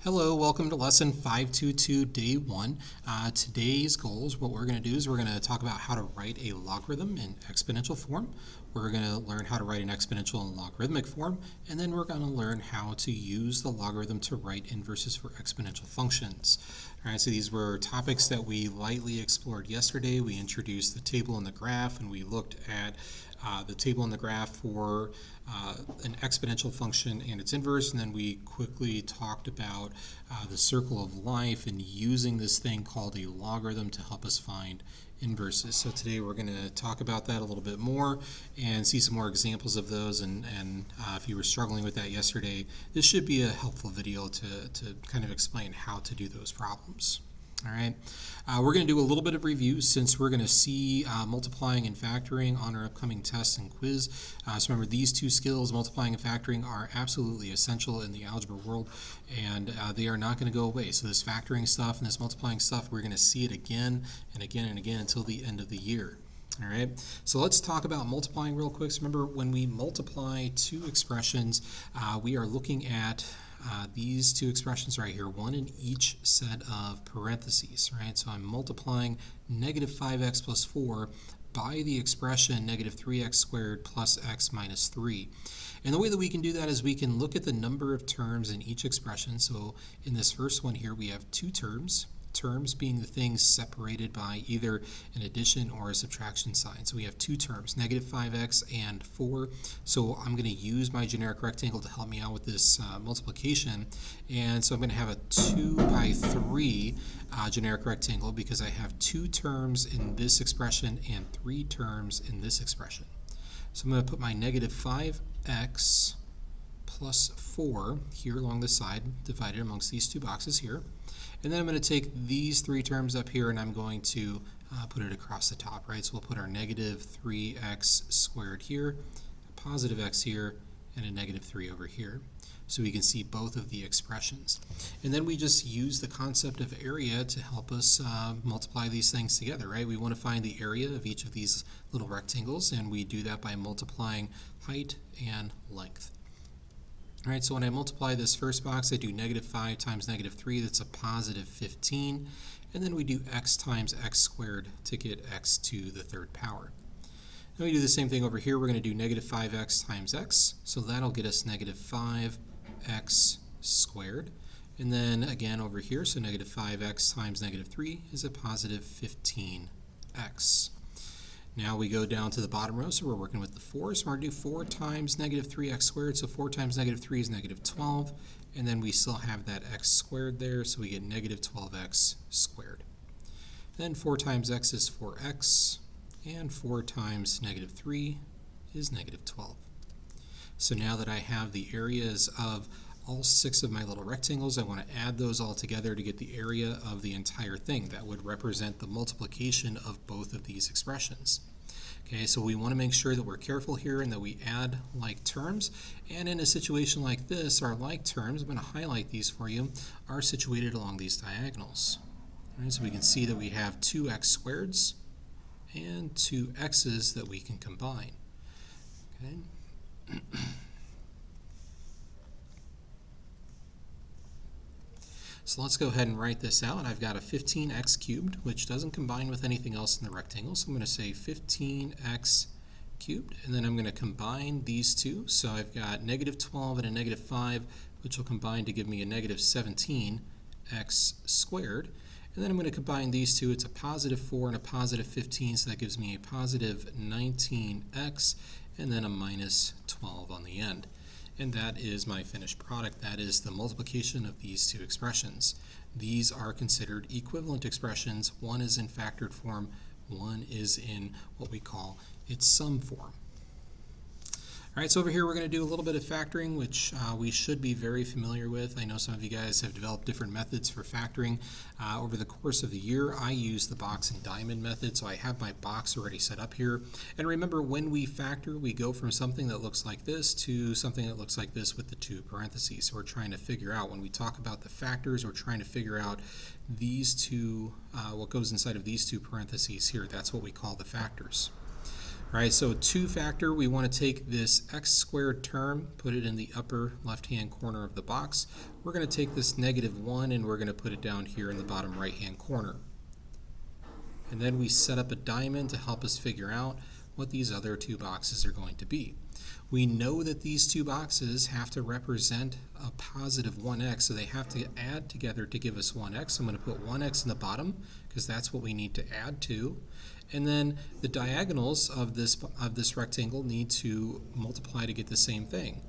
Hello, welcome to lesson 522, day 1. Today's goals, what we're going to do is we're going to talk about how to write a logarithm in exponential form. We're going to learn how to write an exponential in logarithmic form, and then we're going to learn how to use the logarithm to write inverses for exponential functions. All right, so these were topics that we lightly explored yesterday. We introduced the table and the graph, and we looked at the table and the graph for an exponential function and its inverse, and then we quickly talked about the circle of life and using this thing called a logarithm to help us find inverses. So today we're going to talk about that a little bit more and see some more examples of those, and if you were struggling with that yesterday, this should be a helpful video to kind of explain how to do those problems. All right, we're going to do a little bit of review since we're going to see multiplying and factoring on our upcoming test and quiz. So remember, these two skills, multiplying and factoring, are absolutely essential in the algebra world, and they are not going to go away. So this factoring stuff and this multiplying stuff, we're going to see it again and again and again until the end of the year. All right, so let's talk about multiplying real quick. So remember, when we multiply two expressions, we are looking at these two expressions right here, one in each set of parentheses, right? So I'm multiplying negative 5x plus 4 by the expression negative 3x squared plus x minus 3. And the way that we can do that is we can look at the number of terms in each expression. So in this first one here, we have two terms. Terms being the things separated by either an addition or a subtraction sign. So we have two terms, negative 5x and 4. So I'm going to use my generic rectangle to help me out with this multiplication. And so I'm going to have a 2 by 3 generic rectangle because I have two terms in this expression and three terms in this expression. So I'm going to put my negative 5x plus 4 here along the side, divided amongst these two boxes here. And then I'm going to take these three terms up here and I'm going to put it across the top, right? So we'll put our negative 3x squared here, a positive x here, and a negative 3 over here. So we can see both of the expressions. And then we just use the concept of area to help us multiply these things together, right? We want to find the area of each of these little rectangles, and we do that by multiplying height and length. All right, so when I multiply this first box, I do negative 5 times negative 3, that's a positive 15. And then we do x times x squared to get x to the third power. Then we do the same thing over here. We're going to do negative 5x times x, so that'll get us negative 5x squared. And then again over here, so negative 5x times negative 3 is a positive 15x. Now we go down to the bottom row, so we're working with the 4. So we're going to do 4 times negative 3x squared. So 4 times negative 3 is negative 12. And then we still have that x squared there, so we get negative 12x squared. Then 4 times x is 4x. And 4 times negative 3 is negative 12. So now that I have the areas of all 6 of my little rectangles, I want to add those all together to get the area of the entire thing. That would represent the multiplication of both of these expressions. Okay, so we want to make sure that we're careful here and that we add like terms. And in a situation like this, our like terms, I'm going to highlight these for you, are situated along these diagonals. All right, so we can see that we have two x squareds and two x's that we can combine. Okay. So let's go ahead and write this out. I've got a 15x cubed, which doesn't combine with anything else in the rectangle. So I'm going to say 15x cubed, and then I'm going to combine these two. So I've got negative 12 and a negative 5, which will combine to give me a negative 17x squared. And then I'm going to combine these two. It's a positive 4 and a positive 15, so that gives me a positive 19x, and then a minus 12 on the end. And that is my finished product. That is the multiplication of these two expressions. These are considered equivalent expressions. One is in factored form, one is in what we call its sum form. All right, so over here we're going to do a little bit of factoring, which we should be very familiar with. I know some of you guys have developed different methods for factoring over the course of the year. I use the box and diamond method, so I have my box already set up here. And remember, when we factor, we go from something that looks like this to something that looks like this with the two parentheses. So we're trying to figure out, when we talk about the factors, we're trying to figure out these two, what goes inside of these two parentheses here. That's what we call the factors. All right, so two-factor, we want to take this x squared term, put it in the upper left-hand corner of the box. We're going to take this -1 and we're going to put it down here in the bottom right-hand corner. And then we set up a diamond to help us figure out what these other two boxes are going to be. We know that these two boxes have to represent a positive 1x, so they have to add together to give us 1x. So I'm going to put 1x in the bottom because that's what we need to add to. And then the diagonals of this rectangle need to multiply to get the same thing.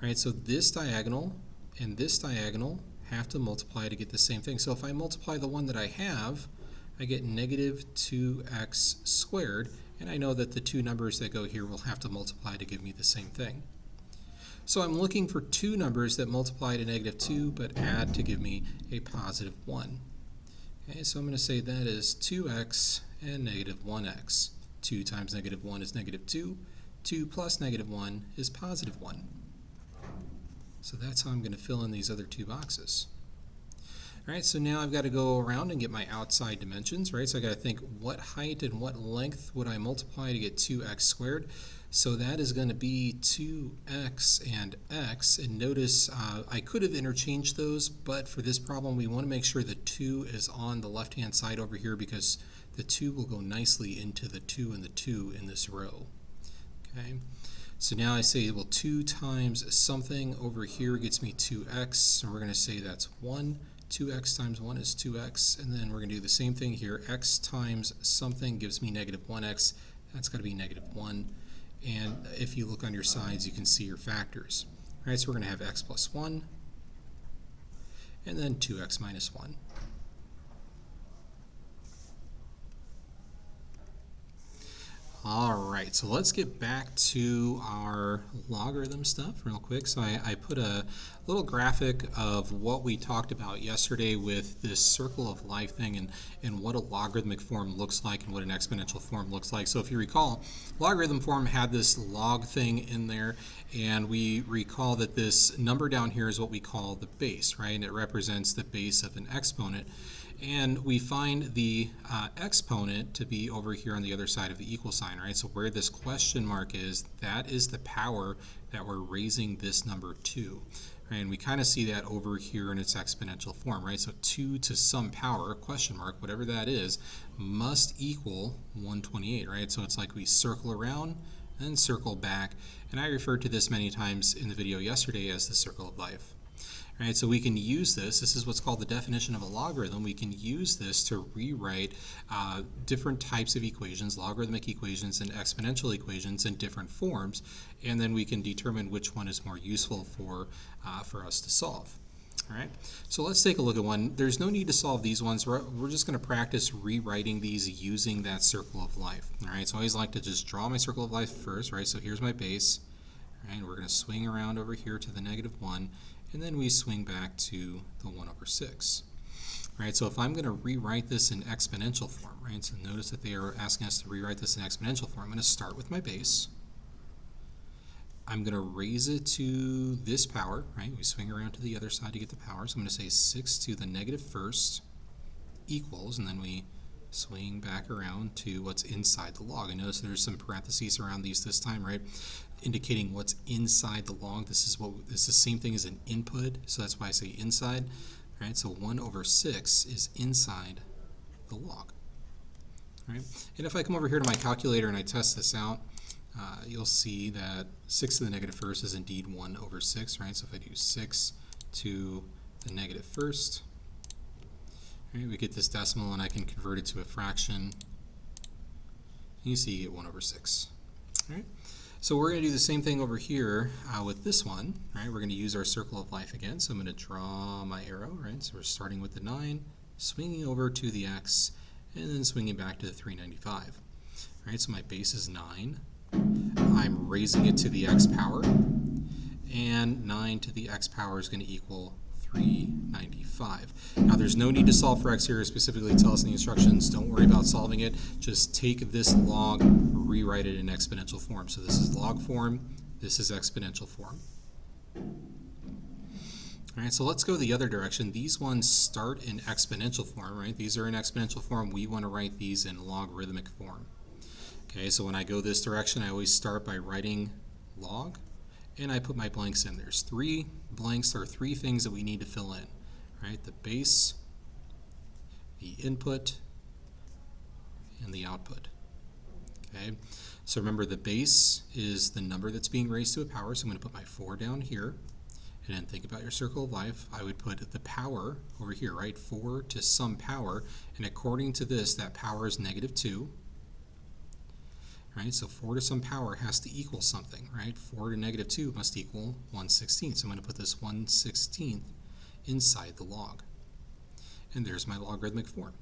Right? So this diagonal and this diagonal have to multiply to get the same thing. So if I multiply the one that I have, I get -2x squared, and I know that the two numbers that go here will have to multiply to give me the same thing. So I'm looking for two numbers that multiply to -2 but add to give me a positive 1. Okay, so I'm going to say that is 2x and -1x. 2 times -1 is -2. 2 plus -1 is positive 1. So that's how I'm going to fill in these other two boxes. All right, so now I've got to go around and get my outside dimensions, right? So I've got to think what height and what length would I multiply to get 2x squared. So that is going to be 2x and x. And notice I could have interchanged those, but for this problem we want to make sure the 2 is on the left-hand side over here because the 2 will go nicely into the 2 and the 2 in this row. Okay. So now I say, well, 2 times something over here gets me 2x, and we're going to say that's 1. 2x times 1 is 2x, and then we're going to do the same thing here. X times something gives me -1x. That's got to be -1. And if you look on your sides, you can see your factors. All right, so we're going to have x plus 1, and then 2x minus 1. All right, so let's get back to our logarithm stuff real quick. So I put a little graphic of what we talked about yesterday with this circle of life thing and what a logarithmic form looks like and what an exponential form looks like. So if you recall, logarithm form had this log thing in there, and we recall that this number down here is what we call the base, right? And it represents the base of an exponent. And we find the exponent to be over here on the other side of the equal sign, right? So where this question mark is, that is the power that we're raising this number to. Right? And we kind of see that over here in its exponential form, right? So 2 to some power, question mark, whatever that is, must equal 128, right? So it's like we circle around and circle back. And I referred to this many times in the video yesterday as the circle of life. Right, so we can use this is what's called the definition of a logarithm. We can use this to rewrite different types of equations, logarithmic equations and exponential equations in different forms, and then we can determine which one is more useful for us to solve. All right, so let's take a look at one. There's no need to solve these ones. We're just going to practice rewriting these using that circle of life. All right, so I always like to just draw my circle of life first, right? So here's my base, right? We're going to swing around over here to the -1. And then we swing back to the 1/6. Right, so if I'm going to rewrite this in exponential form, right, so notice that they are asking us to rewrite this in exponential form. I'm going to start with my base. I'm going to raise it to this power, right? We swing around to the other side to get the power. So I'm going to say 6 to the -1 equals, and then we swing back around to what's inside the log. And notice there's some parentheses around these this time, right? Indicating what's inside the log. This is the same thing as an input, so that's why I say inside. Right? So 1/6 is inside the log. Right? And if I come over here to my calculator and I test this out, you'll see that 6 to the -1 is indeed 1/6. Right? So if I do 6 to the -1, right, we get this decimal, and I can convert it to a fraction. You see you get 1/6. All right? So we're going to do the same thing over here with this one, right? We're going to use our circle of life again. So I'm going to draw my arrow, right? So we're starting with the 9, swinging over to the x, and then swinging back to the 395. Right? So my base is 9. I'm raising it to the x power, and 9 to the x power is going to equal 395. Now there's no need to solve for x here, specifically tell us in the instructions. Don't worry about solving it. Just take this log, rewrite it in exponential form. So this is log form, this is exponential form. All right, so let's go the other direction. These ones start in exponential form, right? These are in exponential form. We want to write these in logarithmic form. Okay, so when I go this direction, I always start by writing log, and I put my blanks in. There's 3 blanks, or 3 things that we need to fill in, right? The base, the input, and the output. Okay, so remember the base is the number that's being raised to a power, so I'm going to put my 4 down here. And then think about your circle of life. I would put the power over here, right? 4 to some power, and according to this, that power is -2. Right, so 4 to some power has to equal something, right? 4 to -2 must equal 1/16. So I'm going to put this 1/16 inside the log. And there's my logarithmic form.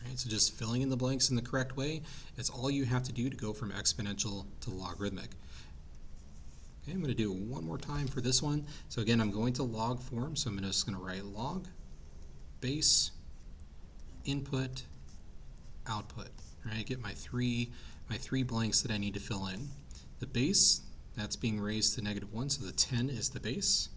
Right, so just filling in the blanks in the correct way, it's all you have to do to go from exponential to logarithmic. Okay, I'm going to do it one more time for this one. So again, I'm going to log form, so I'm just going to write log, base, input, output. Right, get my three blanks that I need to fill in. The base, that's being raised to -1, so the 10 is the base.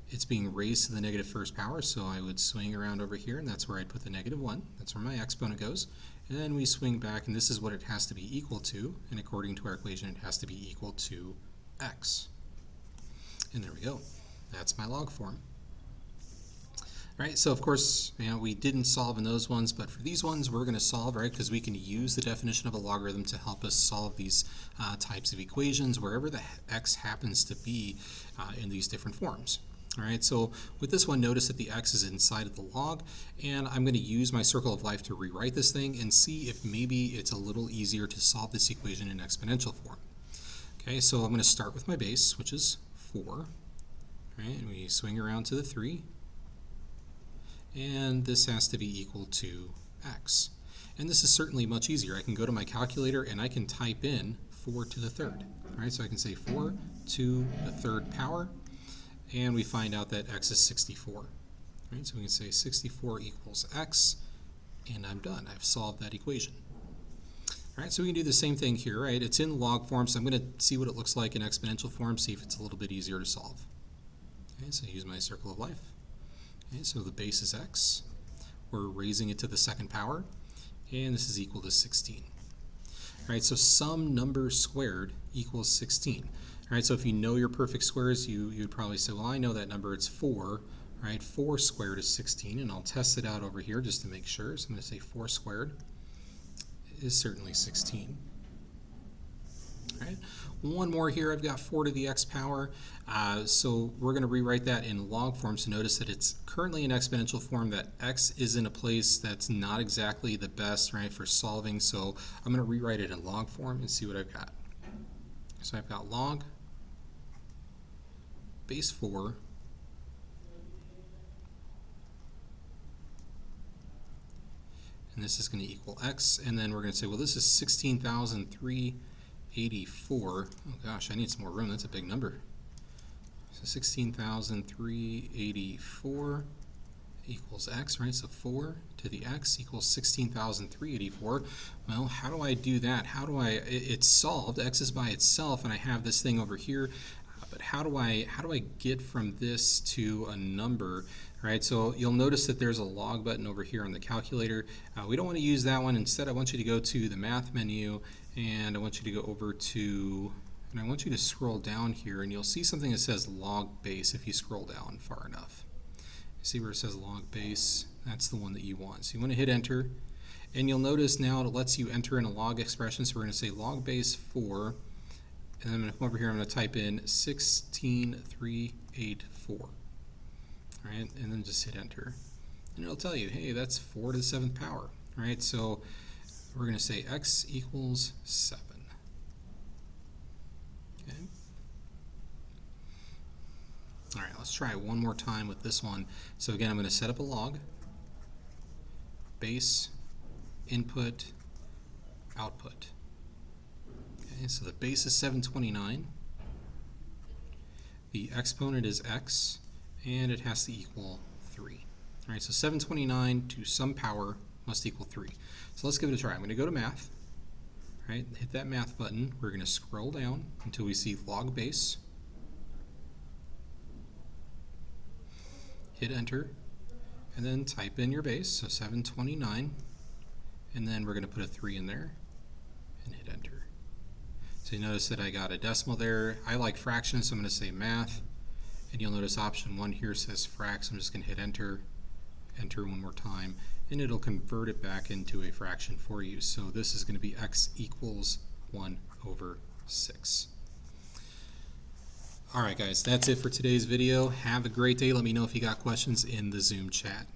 It's being raised to the -1st power, so I would swing around over here, and that's where I'd put the -1. That's where my exponent goes. And then we swing back, and this is what it has to be equal to, and according to our equation, it has to be equal to x. And there we go. That's my log form. Right, so of course, we didn't solve in those ones, but for these ones, we're going to solve, right, because we can use the definition of a logarithm to help us solve these types of equations wherever the x happens to be in these different forms. All right, so with this one, notice that the x is inside of the log, and I'm going to use my circle of life to rewrite this thing and see if maybe it's a little easier to solve this equation in exponential form. Okay, so I'm going to start with my base, which is 4. Right, and we swing around to the 3. And this has to be equal to x. And this is certainly much easier. I can go to my calculator and I can type in 4 to the 3rd. All right, so I can say 4 to the 3rd power, and we find out that x is 64. All right, so we can say 64 equals x, and I'm done. I've solved that equation. All right, so we can do the same thing here, right? It's in log form, so I'm going to see what it looks like in exponential form, see if it's a little bit easier to solve. Okay, so I use my circle of life. Okay, so the base is x. We're raising it to the 2nd power, and this is equal to 16. All right, so some number squared equals 16. All right, so if you know your perfect squares, you'd probably say, well, I know that number, it's 4. Right, 4 squared is 16, and I'll test it out over here just to make sure. So I'm going to say 4 squared is certainly 16. All right, one more here. I've got 4 to the x power. So we're going to rewrite that in log form. So notice that it's currently in exponential form, that x is in a place that's not exactly the best, right, for solving. So I'm going to rewrite it in log form and see what I've got. So I've got log base 4 and this is going to equal x, and then we're going to say, well, this is 16,384. Oh gosh, I need some more room. That's a big number. So 16,384 equals x, right? So 4 to the x equals 16,384. Well, how do I do that? How do I, it's solved, x is by itself, and I have this thing over here, but how do I get from this to a number? Right, so you'll notice that there's a log button over here on the calculator. We don't want to use that one. Instead, I want you to go to the math menu, and I want you to go over to, and I want you to scroll down here, and you'll see something that says log base if you scroll down far enough. See where it says log base? That's the one that you want. So you want to hit enter, and you'll notice now it lets you enter in a log expression. So we're going to say log base 4, and then I'm going to come over here, I'm going to type in 16,384. Right, and then just hit enter, and it'll tell you, hey, that's 4 to the 7th power. Right, so we're going to say x equals 7. Okay. All right, let's try it one more time with this one. So again, I'm going to set up a log, base, input, output. Okay, so the base is 729. The exponent is x, and it has to equal 3. All right, so 729 to some power must equal 3. So let's give it a try. I'm going to go to math, right? Hit that math button. We're going to scroll down until we see log base. Hit enter, and then type in your base, so 729, and then we're going to put a 3 in there. and hit enter. So you notice that I got a decimal there. I like fractions, so I'm going to say math. And you'll notice option 1 here says frac, so I'm just going to hit enter, enter one more time, and it'll convert it back into a fraction for you. So this is going to be x equals 1 over 6. All right, guys, that's it for today's video. Have a great day. Let me know if you got questions in the Zoom chat.